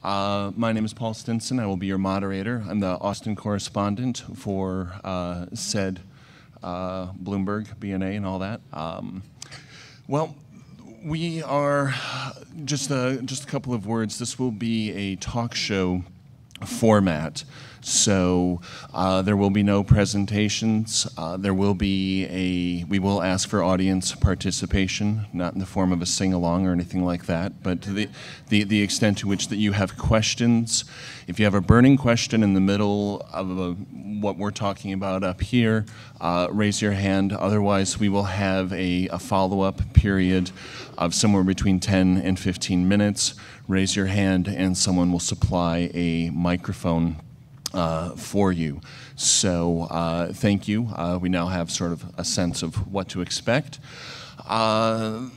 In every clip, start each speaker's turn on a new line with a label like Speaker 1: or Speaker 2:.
Speaker 1: My name is Paul Stinson. I will be your moderator. I'm the Austin correspondent for said Bloomberg BNA and all that. Well, we are just a couple of words. This will be a talk show format. So there will be no presentations. We will ask for audience participation, not in the form of a sing-along or anything like that, but to the extent to which that you have questions. If you have a burning question in the middle of what we're talking about up here, raise your hand. Otherwise, we will have a follow-up period of somewhere between 10 and 15 minutes. Raise your hand and someone will supply a microphone for you. So thank you. We now have sort of a sense of what to expect. As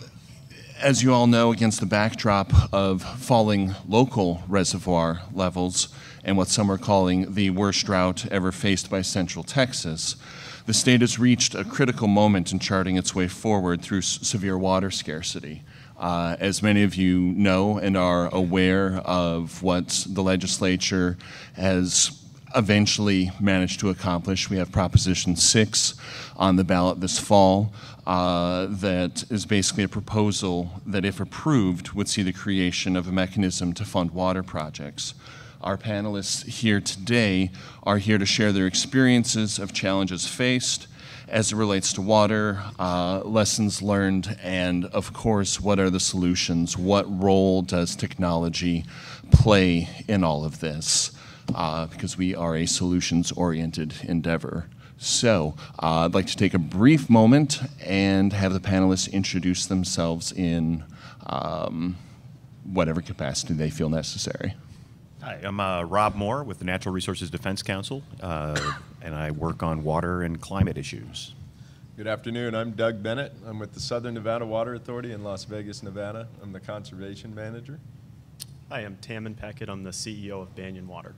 Speaker 1: you all know, against the backdrop of falling local reservoir levels and what some are calling the worst drought ever faced by Central Texas, the state has reached a critical moment in charting its way forward through severe water scarcity. As many of you know and are aware of what the legislature has eventually managed to accomplish, we have Proposition 6 on the ballot this fall that is basically a proposal that, if approved, would see the creation of a mechanism to fund water projects. Our panelists here today are here to share their experiences of challenges faced as it relates to water, lessons learned, and of course, what are the solutions? What role does technology play in all of this? Because we are a solutions-oriented endeavor. So I'd like to take a brief moment and have the panelists introduce themselves in whatever capacity they feel necessary.
Speaker 2: Hi, I'm Rob Moore with the Natural Resources Defense Council, and I work on water and climate issues.
Speaker 3: Good afternoon. I'm Doug Bennett. I'm with the Southern Nevada Water Authority in Las Vegas, Nevada. I'm the conservation manager.
Speaker 4: Hi, I'm Tammin Peckett. I'm the CEO of Banyan Water.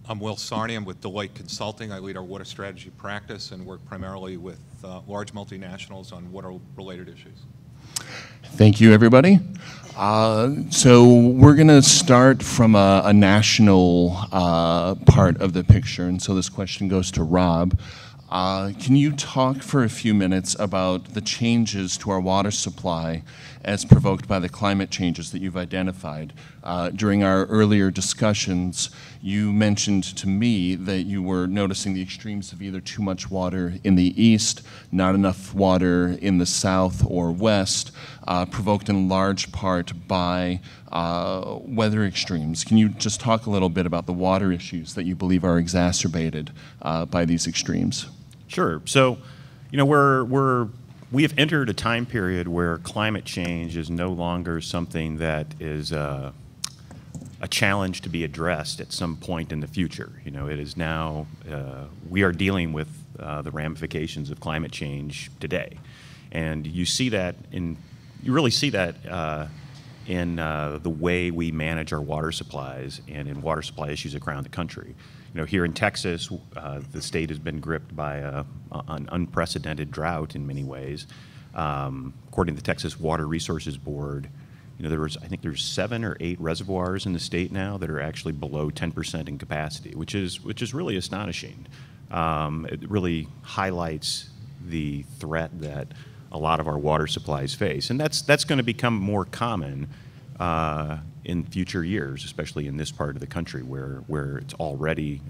Speaker 5: I'm Will Sarney. I'm with Deloitte Consulting. I lead our water strategy practice and work primarily with large multinationals on water-related issues.
Speaker 1: Thank you, everybody. So we're going to start from a national part of the picture, and so this question goes to Rob. Can you talk for a few minutes about the changes to our water supply as provoked by the climate changes that you've identified? During our earlier discussions, you mentioned to me that you were noticing the extremes of either too much water in the east, not enough water in the south or west, provoked in large part by weather extremes. Can you just talk a little bit about the water issues that you believe are exacerbated by these extremes?
Speaker 2: Sure. So, you know, we have entered a time period where climate change is no longer something that is a challenge to be addressed at some point in the future. You know, it is now, we are dealing with the ramifications of climate change today. And you see that you really see that in the way we manage our water supplies and in water supply issues around the country. You know, here in Texas, the state has been gripped by an unprecedented drought in many ways. According to the Texas Water Resources Board, you know, I think there's 7 or 8 reservoirs in the state now that are actually below 10% in capacity, which is really astonishing. It really highlights the threat that a lot of our water supplies face, and that's going to become more common in future years, especially in this part of the country where it's already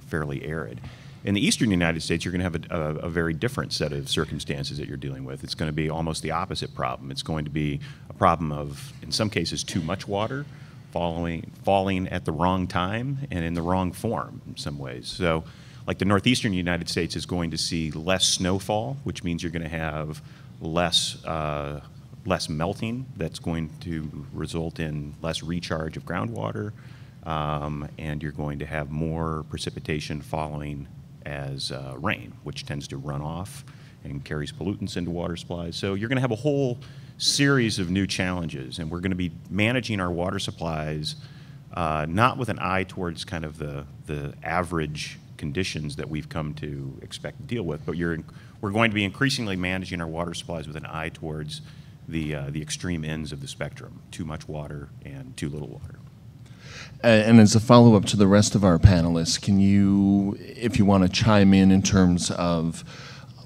Speaker 2: fairly arid. In the eastern United States, you're going to have a very different set of circumstances that you're dealing with. It's going to be almost the opposite problem. It's going to be a problem of, in some cases, too much water falling at the wrong time and in the wrong form in some ways. So, like the northeastern United States is going to see less snowfall, which means you're going to have less melting. That's going to result in less recharge of groundwater, and you're going to have more precipitation following as rain, which tends to run off and carries pollutants into water supplies. So you're going to have a whole series of new challenges, and we're going to be managing our water supplies not with an eye towards kind of the average conditions that we've come to expect to deal with, but we're going to be increasingly managing our water supplies with an eye towards the extreme ends of the spectrum, too much water and too little water.
Speaker 1: And as a follow-up to the rest of our panelists, can you, if you want to chime in terms of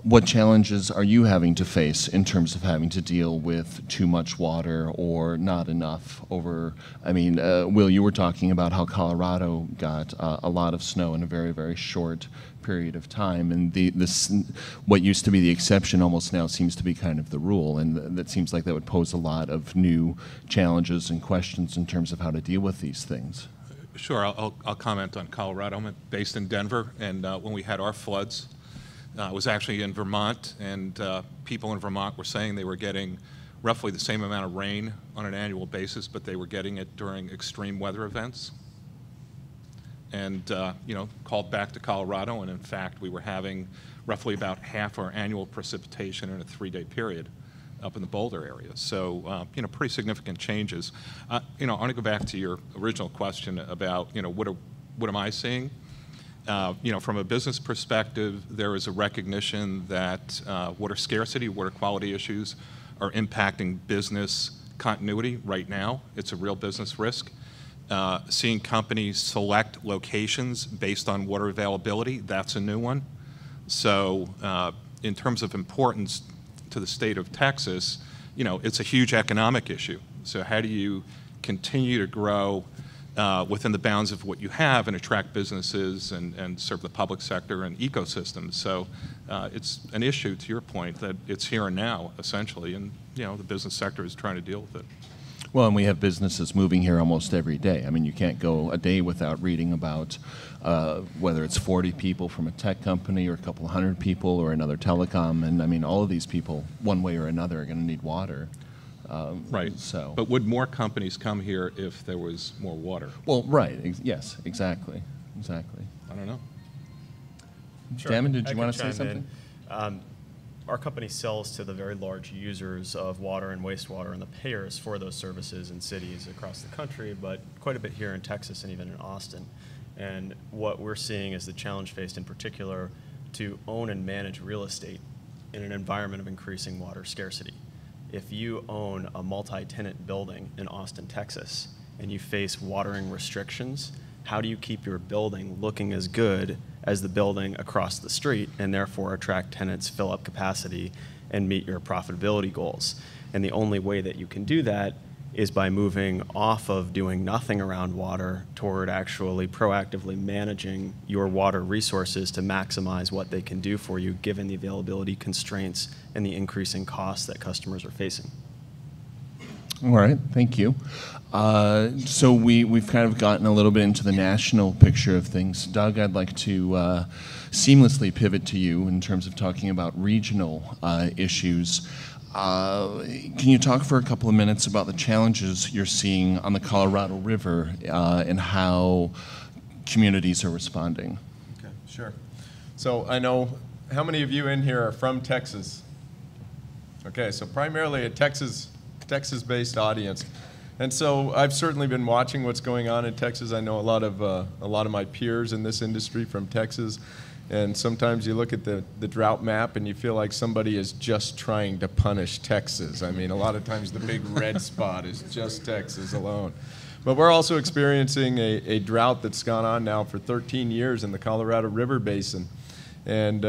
Speaker 1: what challenges are you having to face in terms of having to deal with too much water or not enough over, I mean, Will, you were talking about how Colorado got a lot of snow in a very, very short period of time, and this what used to be the exception almost now seems to be kind of the rule, and that seems like that would pose a lot of new challenges and questions in terms of how to deal with these things.
Speaker 5: Sure, I'll comment on Colorado. I'm based in Denver, and when we had our floods, I was actually in Vermont, and people in Vermont were saying they were getting roughly the same amount of rain on an annual basis, but they were getting it during extreme weather events. And called back to Colorado, and in fact, we were having roughly about half our annual precipitation in a 3-day period up in the Boulder area. So, pretty significant changes. I want to go back to your original question about, what am I seeing? From a business perspective, there is a recognition that water scarcity, water quality issues are impacting business continuity right now. It's a real business risk. Seeing companies select locations based on water availability, that's a new one. So in terms of importance to the state of Texas, it's a huge economic issue. So how do you continue to grow within the bounds of what you have and attract businesses and serve the public sector and ecosystems? So it's an issue, to your point, that it's here and now, essentially, and the business sector is trying to deal with it.
Speaker 1: Well, and we have businesses moving here almost every day. I mean, you can't go a day without reading about whether it's 40 people from a tech company or a couple hundred people or another telecom, and I mean, all of these people, one way or another, are going to need water.
Speaker 5: Right.
Speaker 1: So,
Speaker 5: but would more companies come here if there was more water?
Speaker 1: Well, right. Yes, exactly. I
Speaker 5: don't know.
Speaker 4: Sure.
Speaker 1: Damon, did you
Speaker 4: I
Speaker 1: want
Speaker 4: can
Speaker 1: to say
Speaker 4: chime
Speaker 1: something?
Speaker 4: in. Our company sells to the very large users of water and wastewater and the payers for those services in cities across the country, but quite a bit here in Texas and even in Austin. And what we're seeing is the challenge faced in particular to own and manage real estate in an environment of increasing water scarcity. If you own a multi-tenant building in Austin, Texas, and you face watering restrictions, how do you keep your building looking as good as the building across the street and therefore attract tenants, fill up capacity, and meet your profitability goals? And the only way that you can do that is by moving off of doing nothing around water toward actually proactively managing your water resources to maximize what they can do for you given the availability constraints and the increasing costs that customers are facing.
Speaker 1: All right, thank you. So we've kind of gotten a little bit into the national picture of things. Doug, I'd like to seamlessly pivot to you in terms of talking about regional issues. Can you talk for a couple of minutes about the challenges you're seeing on the Colorado River and how communities are responding?
Speaker 3: Okay, sure. So I know, how many of you in here are from Texas? Okay, so primarily a Texas-based audience. And so I've certainly been watching what's going on in Texas. I know a lot of my peers in this industry from Texas. And sometimes you look at the drought map and you feel like somebody is just trying to punish Texas. I mean, a lot of times the big red spot is just Texas alone. But we're also experiencing a drought that's gone on now for 13 years in the Colorado River Basin. And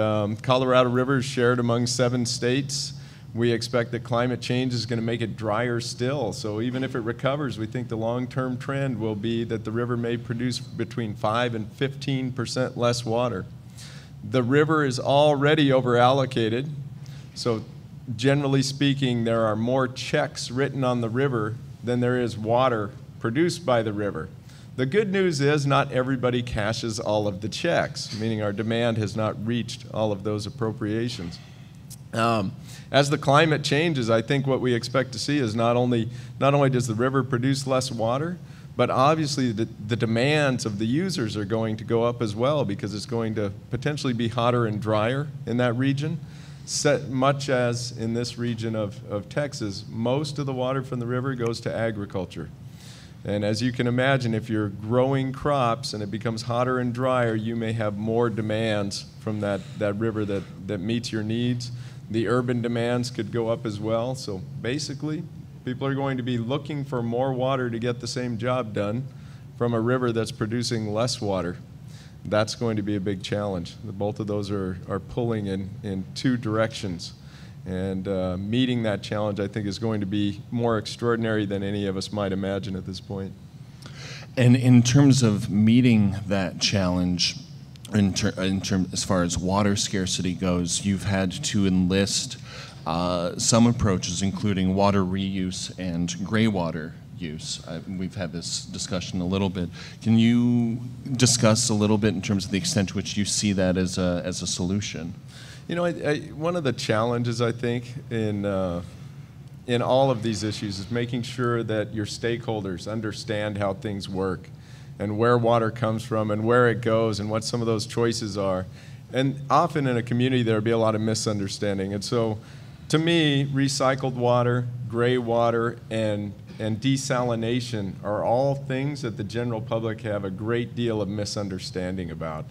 Speaker 3: Colorado River is shared among 7 states. We expect that climate change is going to make it drier still. So even if it recovers, we think the long-term trend will be that the river may produce between 5 and 15% less water. The river is already over-allocated, so generally speaking, there are more checks written on the river than there is water produced by the river. The good news is not everybody cashes all of the checks, meaning our demand has not reached all of those appropriations. As the climate changes, I think what we expect to see is not only does the river produce less water, but obviously the demands of the users are going to go up as well because it's going to potentially be hotter and drier in that region. Much as in this region of Texas, most of the water from the river goes to agriculture. And as you can imagine, if you're growing crops and it becomes hotter and drier, you may have more demands from that river that meets your needs. The urban demands could go up as well. So basically, people are going to be looking for more water to get the same job done from a river that's producing less water. That's going to be a big challenge. Both of those are pulling in two directions. And meeting that challenge, I think, is going to be more extraordinary than any of us might imagine at this point.
Speaker 1: And in terms of meeting that challenge, as far as water scarcity goes, you've had to enlist some approaches, including water reuse and gray water use. We've had this discussion a little bit. Can you discuss a little bit in terms of the extent to which you see that as a solution?
Speaker 3: You know, one of the challenges, I think, in all of these issues is making sure that your stakeholders understand how things work and where water comes from and where it goes and what some of those choices are. And often in a community, there'll be a lot of misunderstanding. And so, to me, recycled water, gray water, and desalination are all things that the general public have a great deal of misunderstanding about.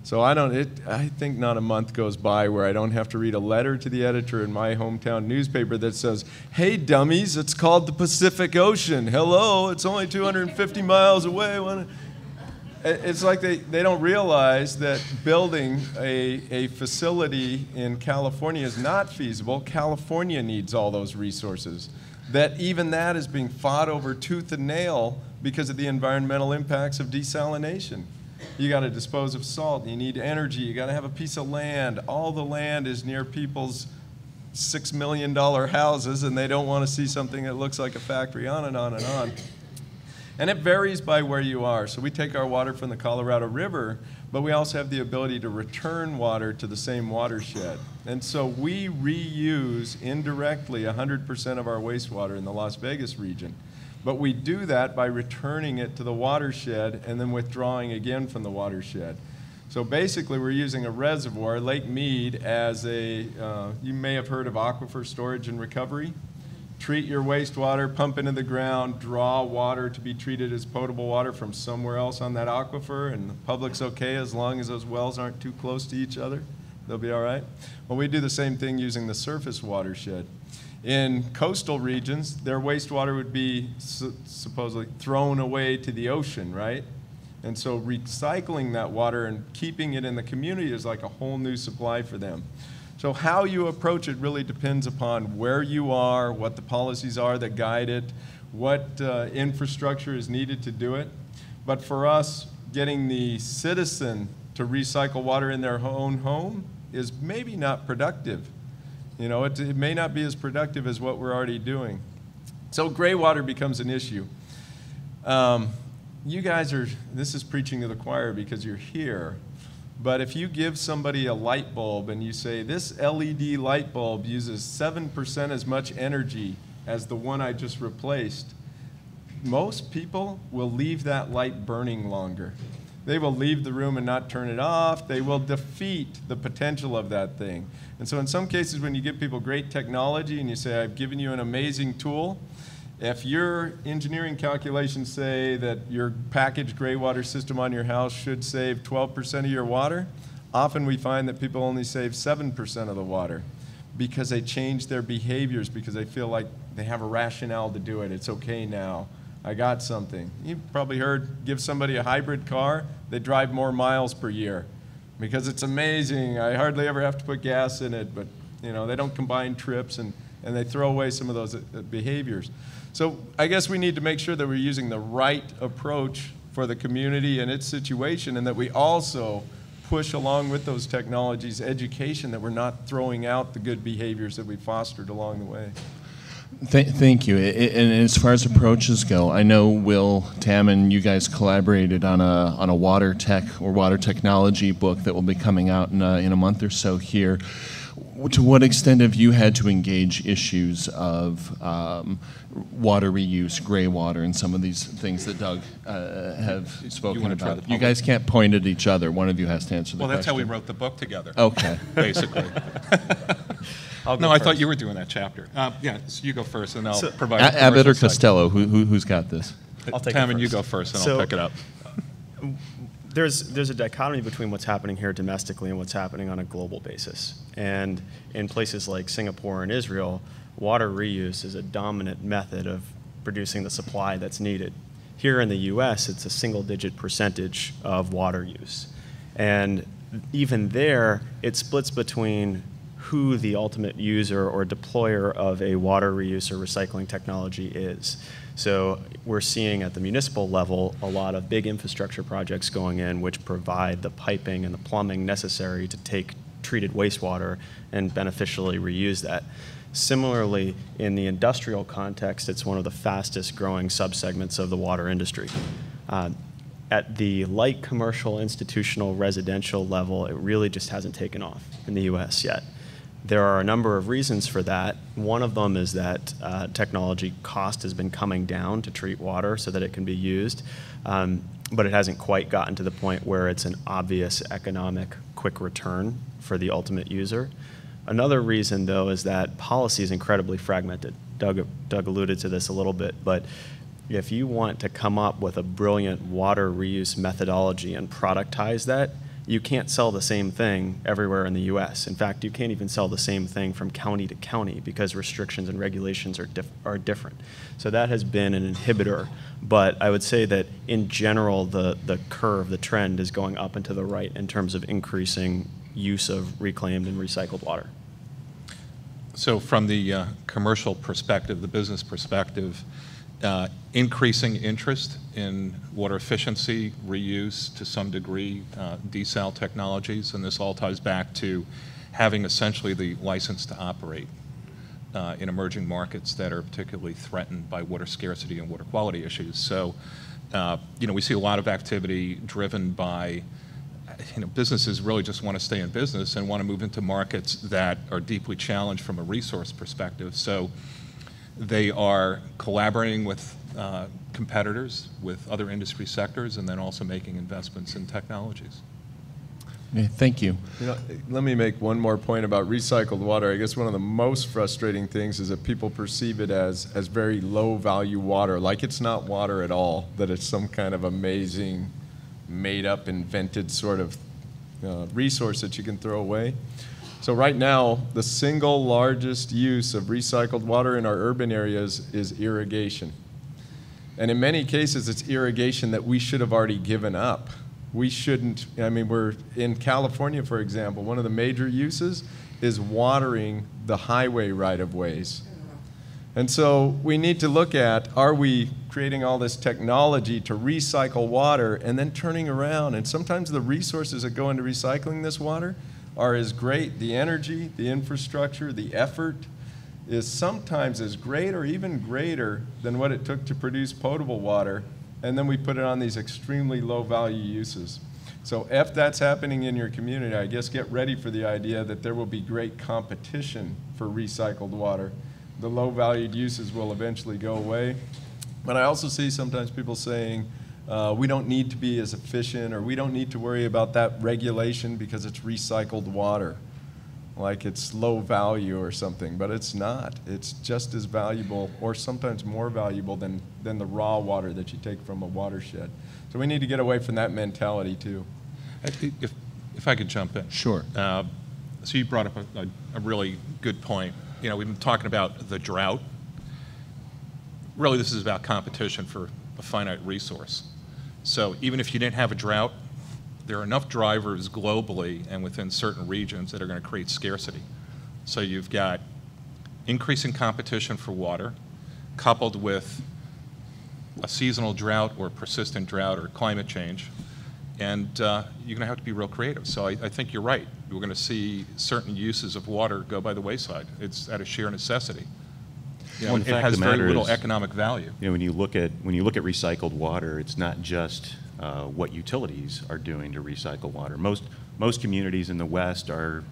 Speaker 3: So I think not a month goes by where I don't have to read a letter to the editor in my hometown newspaper that says, "Hey dummies, it's called the Pacific Ocean. Hello, it's only 250 miles away." It's like they don't realize that building a facility in California is not feasible. California needs all those resources. That even that is being fought over tooth and nail because of the environmental impacts of desalination. You got to dispose of salt, you need energy, you got to have a piece of land. All the land is near people's $6 million houses, and they don't want to see something that looks like a factory, on and on and on. And it varies by where you are. So we take our water from the Colorado River, but we also have the ability to return water to the same watershed. And so we reuse indirectly 100% of our wastewater in the Las Vegas region. But we do that by returning it to the watershed and then withdrawing again from the watershed. So basically, we're using a reservoir, Lake Mead, as you may have heard of aquifer storage and recovery. Treat your wastewater, pump into the ground, draw water to be treated as potable water from somewhere else on that aquifer, and the public's okay as long as those wells aren't too close to each other. They'll be all right. Well, we do the same thing using the surface watershed. In coastal regions, their wastewater would be supposedly thrown away to the ocean, right? And so recycling that water and keeping it in the community is like a whole new supply for them. So how you approach it really depends upon where you are, what the policies are that guide it, what infrastructure is needed to do it. But for us, getting the citizen to recycle water in their own home is maybe not productive. You know, it may not be as productive as what we're already doing. So gray water becomes an issue. You guys this is preaching to the choir because you're here, but if you give somebody a light bulb and you say, this LED light bulb uses 7% as much energy as the one I just replaced, most people will leave that light burning longer. They will leave the room and not turn it off. They will defeat the potential of that thing. And so in some cases, when you give people great technology and you say, I've given you an amazing tool, if your engineering calculations say that your packaged gray water system on your house should save 12% of your water, often we find that people only save 7% of the water because they change their behaviors, because they feel like they have a rationale to do it. It's okay now. I got something. You've probably heard, give somebody a hybrid car, they drive more miles per year because it's amazing. I hardly ever have to put gas in it, but you know, they don't combine trips and they throw away some of those behaviors. So I guess we need to make sure that we're using the right approach for the community and its situation, and that we also push along with those technologies education, that we're not throwing out the good behaviors that we fostered along the way.
Speaker 1: Thank you. And as far as approaches go, I know Will, Tam, and you guys collaborated on a water tech or water technology book that will be coming out in a month or so here. To what extent have you had to engage issues of water reuse, gray water, and some of these things that Doug have spoken about? You guys can't point at each other. One of you has to answer the question.
Speaker 5: Well, that's how we wrote the book together.
Speaker 1: Okay.
Speaker 5: Basically. No, I thought you were doing that chapter. Yeah, so you go first, and I'll provide.
Speaker 1: Abbott or Costello, who's got this?
Speaker 4: I'll take
Speaker 5: Tam,
Speaker 4: it
Speaker 5: and you
Speaker 4: first.
Speaker 5: go first, and I'll pick it up.
Speaker 4: There's a dichotomy between what's happening here domestically and what's happening on a global basis. And in places like Singapore and Israel, water reuse is a dominant method of producing the supply that's needed. Here in the US, it's a single-digit percentage of water use. And even there, it splits between who the ultimate user or deployer of a water reuse or recycling technology is. So we're seeing at the municipal level a lot of big infrastructure projects going in which provide the piping and the plumbing necessary to take treated wastewater and beneficially reuse that. Similarly, in the industrial context, it's one of the fastest growing subsegments of the water industry. At the light commercial, institutional, residential level, it really just hasn't taken off in the US yet. There are a number of reasons for that. One of them is that technology cost has been coming down to treat water so that it can be used, but it hasn't quite gotten to the point where it's an obvious economic quick return for the ultimate user. Another reason, though, is that policy is incredibly fragmented. Doug alluded to this a little bit, but if you want to come up with a brilliant water reuse methodology and productize that, you can't sell the same thing everywhere in the US. In fact, you can't even sell the same thing from county to county because restrictions and regulations are different. So that has been an inhibitor. But I would say that in general, the curve, the trend is going up and to the right in terms of increasing use of reclaimed and recycled water.
Speaker 5: So from the commercial perspective, the business perspective, increasing interest in water efficiency, reuse, to some degree, desal technologies, and this all ties back to having essentially the license to operate in emerging markets that are particularly threatened by water scarcity and water quality issues. So, we see a lot of activity driven by businesses really just want to stay in business and want to move into markets that are deeply challenged from a resource perspective. So they are collaborating with competitors, with other industry sectors, and then also making investments in technologies.
Speaker 1: Okay, thank you.
Speaker 3: Let me make one more point about recycled water. I guess one of the most frustrating things is that people perceive it as very low value water, like it's not water at all, that it's some kind of amazing, made up, invented sort of resource that you can throw away. So right now, the single largest use of recycled water in our urban areas is irrigation. And in many cases, it's irrigation that we should have already given up. We shouldn't, we're in California, for example, one of the major uses is watering the highway right-of-ways. And so we need to look at, are we creating all this technology to recycle water and then turning around? And sometimes the resources that go into recycling this water are as great. The energy, the infrastructure, the effort is sometimes as great or even greater than what it took to produce potable water. And then we put it on these extremely low value uses. So if that's happening in your community, I guess get ready for the idea that there will be great competition for recycled water. The low valued uses will eventually go away. But I also see sometimes people saying, we don't need to be as efficient, or we don't need to worry about that regulation because it's recycled water, like it's low value or something, but it's not. It's just as valuable, or sometimes more valuable than the raw water that you take from a watershed. So we need to get away from that mentality too.
Speaker 5: If I could jump in.
Speaker 1: Sure.
Speaker 5: So you brought up a really good point. We've been talking about the drought. Really, this is about competition for a finite resource. So even if you didn't have a drought, there are enough drivers globally and within certain regions that are going to create scarcity. So you've got increasing competition for water, coupled with a seasonal drought or persistent drought or climate change, and you're going to have to be real creative. So I think you're right. We're going to see certain uses of water go by the wayside. It's at a sheer necessity. It has very little economic value.
Speaker 2: When you look at recycled water, it's not just what utilities are doing to recycle water. Most communities in the West are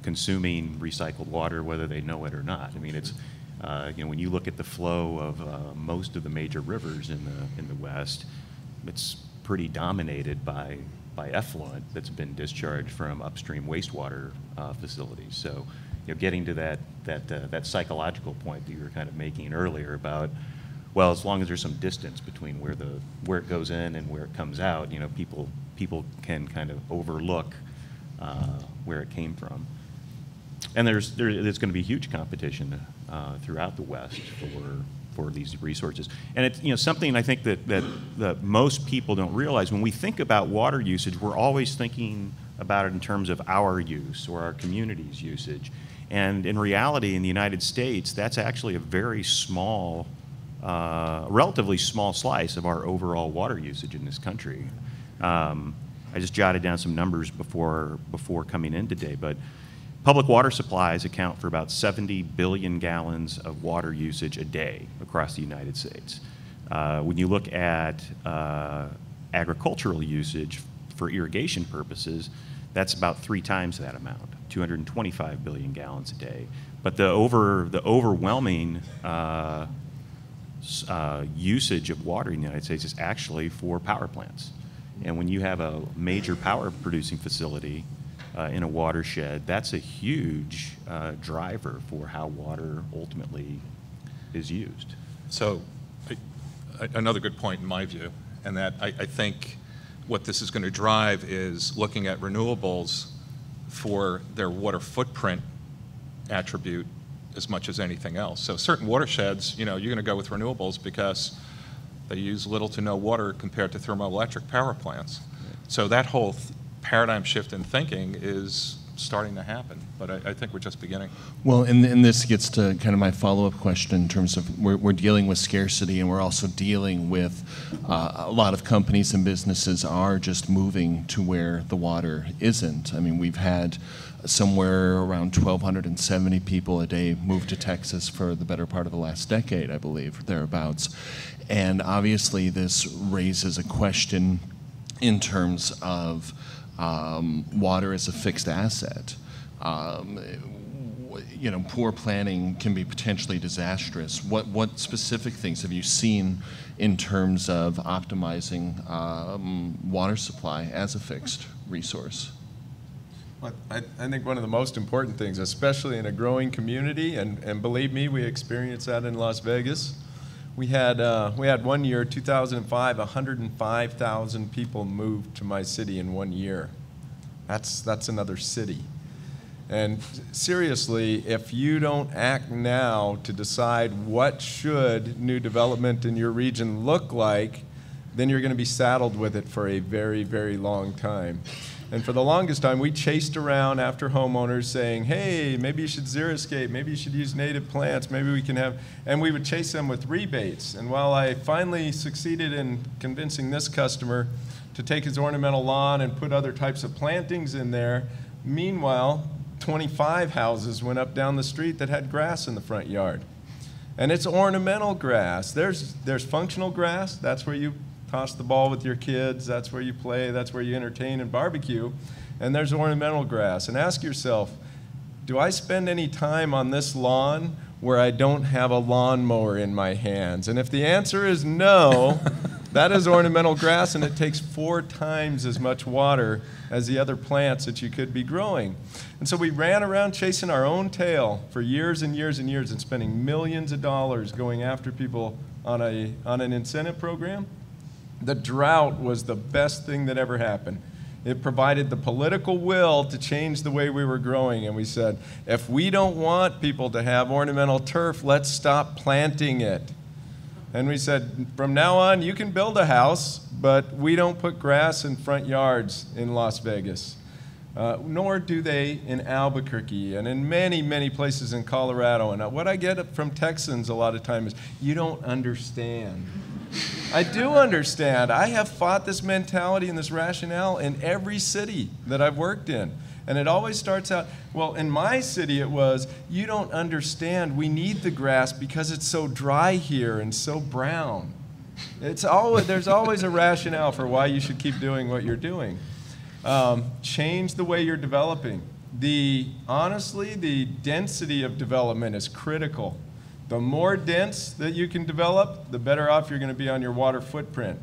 Speaker 2: consuming recycled water, whether they know it or not. It's when you look at the flow of most of the major rivers in the West, it's pretty dominated by effluent that's been discharged from upstream wastewater facilities. So, getting to that psychological point that you were kind of making earlier about, well, as long as there's some distance between where it goes in and where it comes out, people can kind of overlook where it came from. And there's going to be huge competition throughout the West for these resources. And it's, you know, something I think that most people don't realize. When we think about water usage, we're always thinking about it in terms of our use or our community's usage. And in reality, in the United States, that's actually a very small, relatively small slice of our overall water usage in this country. I just jotted down some numbers before coming in today, but public water supplies account for about 70 billion gallons of water usage a day across the United States. When you look at agricultural usage for irrigation purposes, that's about 3 times that amount, 225 billion gallons a day. But the overwhelming usage of water in the United States is actually for power plants. And when you have a major power producing facility in a watershed, that's a huge driver for how water ultimately is used.
Speaker 5: So another good point in my view, and that I think what this is going to drive is looking at renewables for their water footprint attribute as much as anything else. So certain watersheds, you know, you're going to go with renewables because they use little to no water compared to thermoelectric power plants. So that whole paradigm shift in thinking is starting to happen, but I think we're just beginning.
Speaker 1: Well, and this gets to kind of my follow-up question in terms of we're dealing with scarcity, and we're also dealing with a lot of companies and businesses are just moving to where the water isn't. I mean, we've had somewhere around 1,270 people a day move to Texas for the better part of the last decade, I believe, thereabouts. And obviously this raises a question in terms of water as a fixed asset. You know, poor planning can be potentially disastrous. What specific things have you seen in terms of optimizing water supply as a fixed resource?
Speaker 3: I think one of the most important things, especially in a growing community, and believe me, we experienced that in Las Vegas. We had 1 year, 2005, 105,000 people moved to my city in 1 year. That's another city. And seriously, if you don't act now to decide what should new development in your region look like, then you're going to be saddled with it for a very, very long time. And for the longest time, we chased around after homeowners saying, hey, maybe you should xeriscape, maybe you should use native plants, maybe we can have, and we would chase them with rebates. And while I finally succeeded in convincing this customer to take his ornamental lawn and put other types of plantings in there, meanwhile, 25 houses went up down the street that had grass in the front yard. And it's ornamental grass. There's functional grass, that's where you toss the ball with your kids, that's where you play, that's where you entertain and barbecue, and there's ornamental grass. And ask yourself, do I spend any time on this lawn where I don't have a lawnmower in my hands? And if the answer is no, that is ornamental grass, and it takes 4 times as much water as the other plants that you could be growing. And so we ran around chasing our own tail for years and years and years and spending millions of dollars going after people on an incentive program. The drought was the best thing that ever happened. It provided the political will to change the way we were growing. And we said, if we don't want people to have ornamental turf, let's stop planting it. And we said, from now on, you can build a house, but we don't put grass in front yards in Las Vegas. Nor do they in Albuquerque and in many, many places in Colorado. And what I get from Texans a lot of times is, you don't understand. I do understand. I have fought this mentality and this rationale in every city that I've worked in. And it always starts out, well, in my city it was, you don't understand, we need the grass because it's so dry here and so brown. There's always a rationale for why you should keep doing what you're doing. Change the way you're developing. Honestly, the density of development is critical. The more dense that you can develop, the better off you're going to be on your water footprint.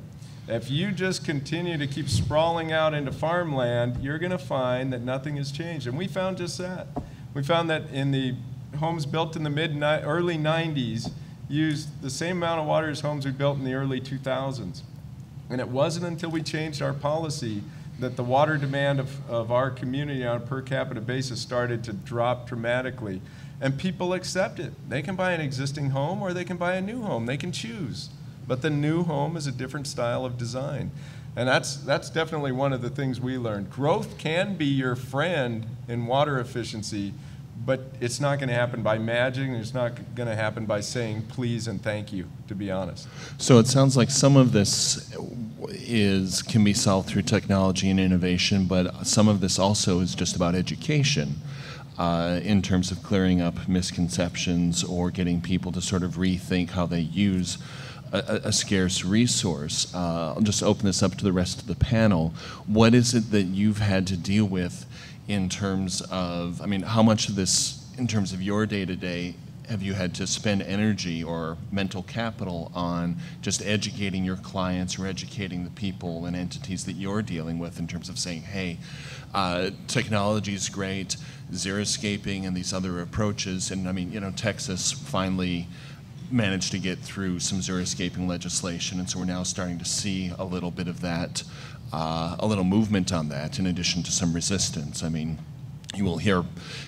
Speaker 3: If you just continue to keep sprawling out into farmland, you're going to find that nothing has changed. And we found just that. We found that in the homes built in the early 90s used the same amount of water as homes we built in the early 2000s. And it wasn't until we changed our policy that the water demand of our community on a per capita basis started to drop dramatically. And people accept it. They can buy an existing home or they can buy a new home. They can choose. But the new home is a different style of design. And that's definitely one of the things we learned. Growth can be your friend in water efficiency, but it's not going to happen by magic, and it's not going to happen by saying please and thank you, to be honest.
Speaker 1: So it sounds like some of this can be solved through technology and innovation, but some of this also is just about education. In terms of clearing up misconceptions or getting people to sort of rethink how they use a scarce resource. I'll just open this up to the rest of the panel. What is it that you've had to deal with in terms of, I mean, how much of this, in terms of your day-to-day, have you had to spend energy or mental capital on just educating your clients or educating the people and entities that you're dealing with in terms of saying, hey, technology is great, xeriscaping and these other approaches, and I mean, you know, Texas finally managed to get through some xeriscaping legislation, and so we're now starting to see a little bit of that, a little movement on that, in addition to some resistance. I mean, you will hear,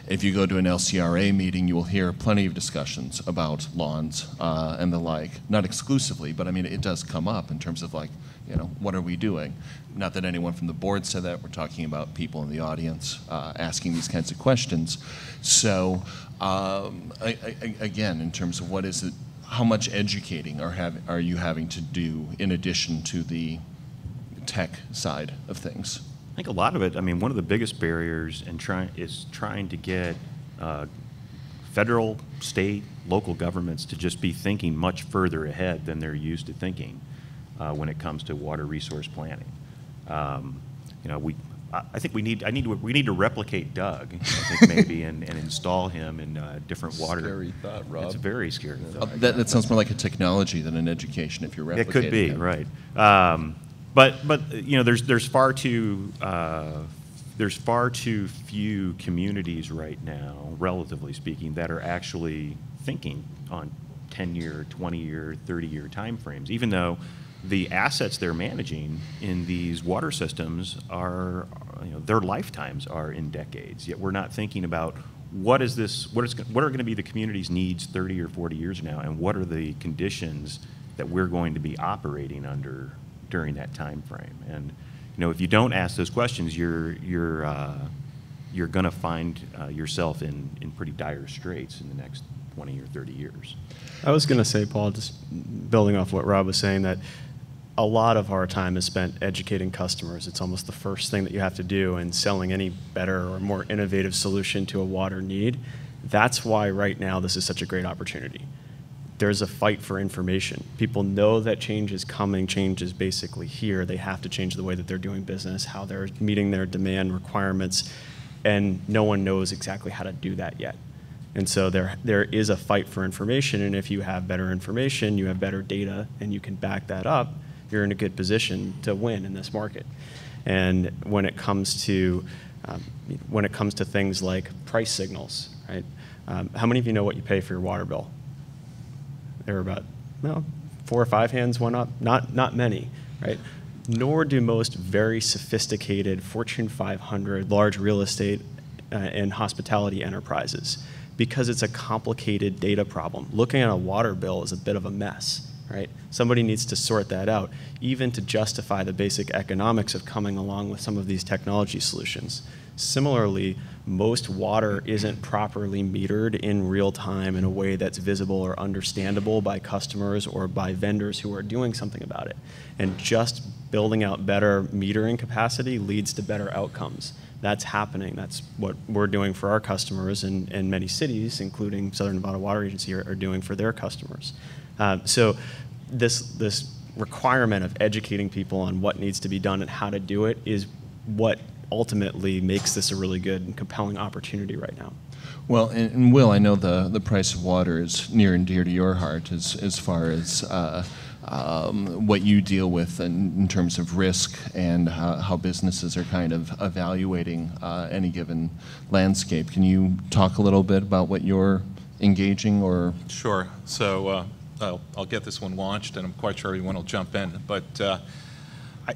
Speaker 1: if you go to an LCRA meeting, you will hear plenty of discussions about lawns and the like. Not exclusively, but I mean, it does come up in terms of like, you know, what are we doing? Not that anyone from the board said that. We're talking about people in the audience asking these kinds of questions. So again, in terms of what is it, how much educating are you having to do in addition to the tech side of things?
Speaker 2: I think a lot of it, I mean, one of the biggest barriers is trying to get federal, state, local governments to just be thinking much further ahead than they're used to thinking when it comes to water resource planning. You know, I think we need to replicate Doug, I think maybe, and install him in different water.
Speaker 3: Scary thought, Rob.
Speaker 2: It's a very scary thought.
Speaker 1: That sounds more like a technology than an education if you're replicating
Speaker 2: It could be,
Speaker 1: it.
Speaker 2: right. But you know, there's far too few communities right now, relatively speaking, that are actually thinking on 10-year, 20-year, 30-year time frames, even though the assets they're managing in these water systems are, you know, their lifetimes are in decades. Yet we're not thinking about what are going to be the community's needs 30 or 40 years from now, and what are the conditions that we're going to be operating under during that time frame. And you know, if you don't ask those questions, you're going to find yourself in pretty dire straits in the next 20 or 30 years.
Speaker 4: I was going to say, Paul, just building off what Rob was saying, that a lot of our time is spent educating customers. It's almost the first thing that you have to do in selling any better or more innovative solution to a water need. That's why right now this is such a great opportunity. There's a fight for information. People know that change is coming. Change is basically here. They have to change the way that they're doing business, how they're meeting their demand requirements, and no one knows exactly how to do that yet. And so there is a fight for information, and if you have better information, you have better data, and you can back that up, you're in a good position to win in this market. And when it comes to things like price signals, right? How many of you know what you pay for your water bill? There are about 4 or 5 hands went up. Not many, right? Nor do most very sophisticated Fortune 500 large real estate and hospitality enterprises, because it's a complicated data problem. Looking at a water bill is a bit of a mess, right? Somebody needs to sort that out, even to justify the basic economics of coming along with some of these technology solutions. Similarly, most water isn't properly metered in real time in a way that's visible or understandable by customers or by vendors who are doing something about it. And just building out better metering capacity leads to better outcomes. That's happening. That's what we're doing for our customers, and many cities, including Southern Nevada Water Agency, are doing for their customers. So this requirement of educating people on what needs to be done and how to do it is what ultimately makes this a really good and compelling opportunity right now.
Speaker 1: Well, and Will, I know the price of water is near and dear to your heart as far as what you deal with in terms of risk and how businesses are kind of evaluating any given landscape. Can you talk a little bit about what you're engaging or?
Speaker 5: Sure. So I'll get this one launched, and I'm quite sure everyone will jump in. But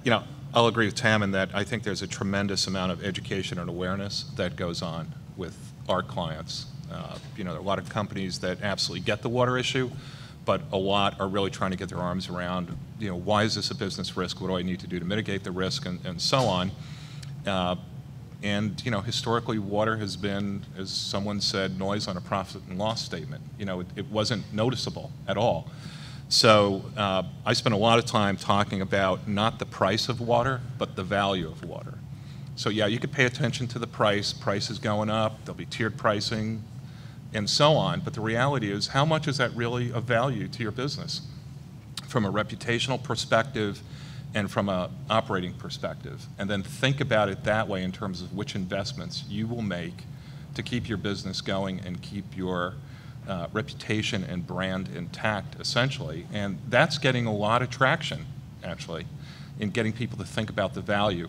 Speaker 5: you know, I'll agree with Tam in that I think there's a tremendous amount of education and awareness that goes on with our clients There are a lot of companies that absolutely get the water issue, but a lot are really trying to get their arms around, why is this a business risk? What do I need to do to mitigate the risk, and so on. Historically, water has been, as someone said, noise on a profit and loss statement. It wasn't noticeable at all. So I spent a lot of time talking about not the price of water, but the value of water. So yeah, you could pay attention to the price. Price is going up. There'll be tiered pricing, and so on. But the reality is, how much is that really of value to your business from a reputational perspective and from an operating perspective? And then think about it that way in terms of which investments you will make to keep your business going and keep your reputation and brand intact, essentially. And that's getting a lot of traction, actually, in getting people to think about the value.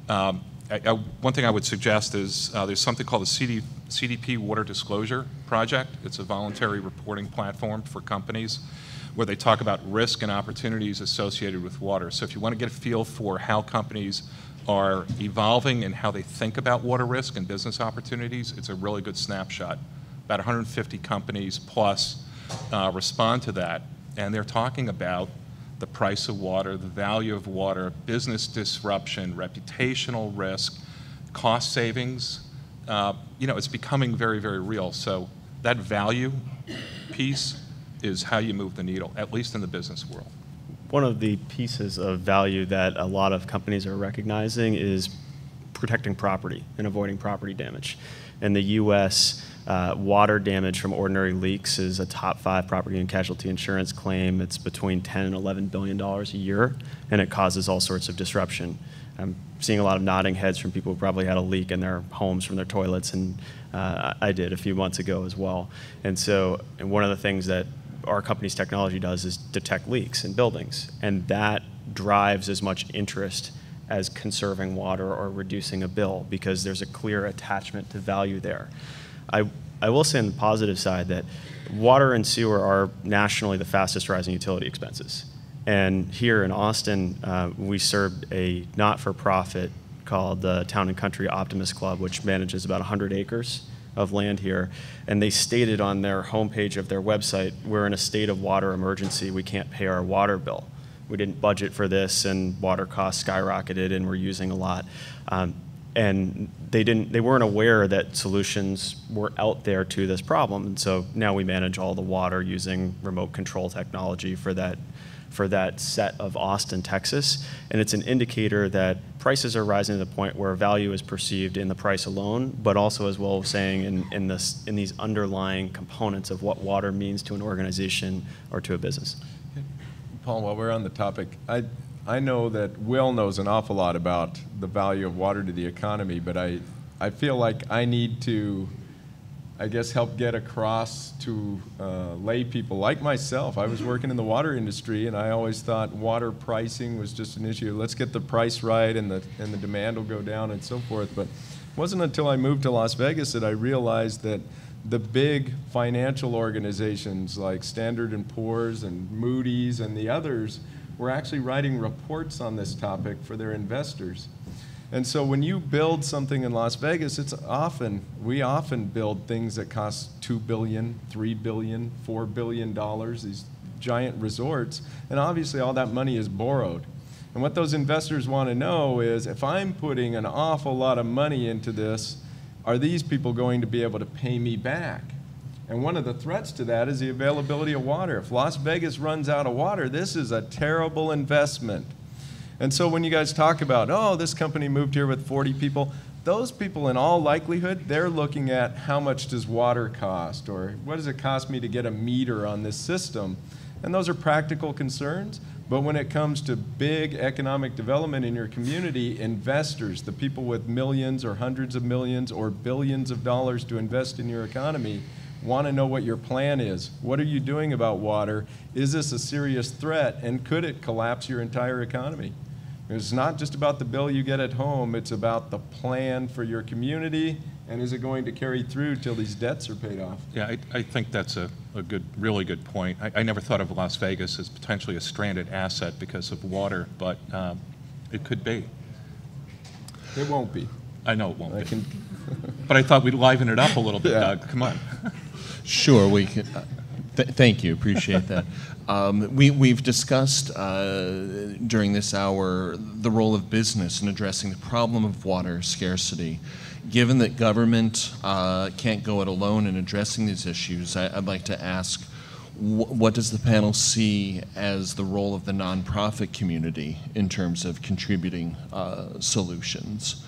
Speaker 5: One thing I would suggest is there's something called the CDP Water Disclosure Project. It's a voluntary reporting platform for companies where they talk about risk and opportunities associated with water. So if you want to get a feel for how companies are evolving and how they think about water risk and business opportunities, it's a really good snapshot. About 150 companies plus respond to that, and they're talking about the price of water, the value of water, business disruption, reputational risk, cost savings. It's becoming very, very real. So that value piece is how you move the needle, at least in the business world.
Speaker 4: One of the pieces of value that a lot of companies are recognizing is protecting property and avoiding property damage. In the U.S., water damage from ordinary leaks is a top 5 property and casualty insurance claim. It's between $10 and $11 billion a year, and it causes all sorts of disruption. I'm seeing a lot of nodding heads from people who probably had a leak in their homes from their toilets, and I did a few months ago as well. And one of the things that our company's technology does is detect leaks in buildings, and that drives as much interest as conserving water or reducing a bill, because there's a clear attachment to value there. I will say on the positive side that water and sewer are nationally the fastest rising utility expenses. And here in Austin, we served a not-for-profit called the Town and Country Optimist Club, which manages about 100 acres of land here. And they stated on their homepage of their website, we're in a state of water emergency. We can't pay our water bill. We didn't budget for this, and water costs skyrocketed, and we're using a lot. And they weren't aware that solutions were out there to this problem. And so now we manage all the water using remote control technology for that set of Austin, Texas. And it's an indicator that prices are rising to the point where value is perceived in the price alone, but also, as well as saying, in these underlying components of what water means to an organization or to a business.
Speaker 3: Paul, while we're on the topic, I know that Will knows an awful lot about the value of water to the economy, but I feel like I need to, I guess, help get across to lay people like myself. I was working in the water industry, and I always thought water pricing was just an issue. Let's get the price right, and the demand will go down and so forth. But it wasn't until I moved to Las Vegas that I realized that the big financial organizations like Standard & Poor's and Moody's and the others were actually writing reports on this topic for their investors. And so when you build something in Las Vegas, we often build things that cost $2 billion, $3 billion, $4 billion, these giant resorts, and obviously all that money is borrowed. And what those investors want to know is, if I'm putting an awful lot of money into this, are these people going to be able to pay me back? And one of the threats to that is the availability of water. If Las Vegas runs out of water, this is a terrible investment. And so when you guys talk about, oh, this company moved here with 40 people, those people in all likelihood, they're looking at how much does water cost, or what does it cost me to get a meter on this system? And those are practical concerns. But when it comes to big economic development in your community, investors, the people with millions or hundreds of millions or billions of dollars to invest in your economy, want to know what your plan is. What are you doing about water? Is this a serious threat, and could it collapse your entire economy? It's not just about the bill you get at home, it's about the plan for your community, and is it going to carry through till these debts are paid off?
Speaker 5: Yeah, I think that's a really good point. I never thought of Las Vegas as potentially a stranded asset because of water, but it could be.
Speaker 3: It won't be.
Speaker 5: I know it won't be. But I thought we'd liven it up a little bit,
Speaker 3: Yeah.
Speaker 5: Doug. Come on.
Speaker 1: Sure, we can. Thank you, appreciate that. We've discussed during this hour the role of business in addressing the problem of water scarcity. Given that government can't go it alone in addressing these issues, I'd like to ask, what does the panel see as the role of the nonprofit community in terms of contributing solutions?